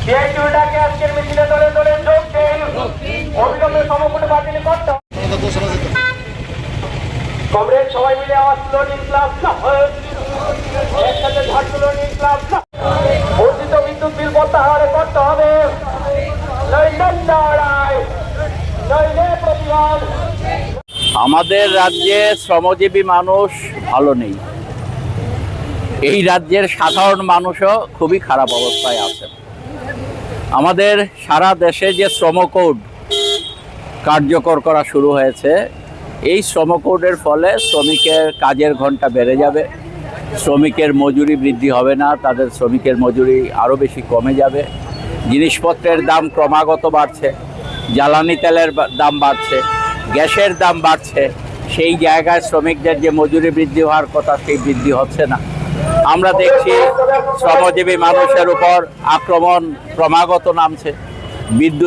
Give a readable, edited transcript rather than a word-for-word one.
সিআইটিউটাকে আজকের মিছিলে দলে দলে যোগ দেন, অবিলম্বে সমকুটে বাতিল করতে হবে। কমরেড সবাই মিলে আওয়াজ তুলুন, ইনকলাব জিন্দাবাদ। একসাথে ঝাড় তুলুন, ইনকলাব জিন্দাবাদ। বর্ধিত বিদ্যুৎ বিল প্রত্যাহার করতে হবে, নইলে লড়াই, নইলে প্রতিবাদ। আমাদের রাজ্যে শ্রমজীবী মানুষ ভালো নেই। এই রাজ্যের সাধারণ মানুষও খুবই খারাপ অবস্থায় আছে। আমাদের সারা দেশে যে শ্রম কোড কার্যকর করা শুরু হয়েছে, এই শ্রম কোডের ফলে শ্রমিকের কাজের ঘন্টা বেড়ে যাবে, শ্রমিকের মজুরি বৃদ্ধি হবে না, তাদের শ্রমিকের মজুরি আরও বেশি কমে যাবে। জিনিসপত্রের দাম ক্রমাগত বাড়ছে, জ্বালানি তেলের দাম বাড়ছে, গ্যাসের দাম বাড়ছে। সেই জায়গায় শ্রমিকদের যে মজুরি বৃদ্ধি হওয়ার কথা, সেই বৃদ্ধি হচ্ছে না। আমরা দেখছি শ্রমজীবী মানুষের উপর আক্রমণ ক্রমাগত নামছে। বিদ্যুৎ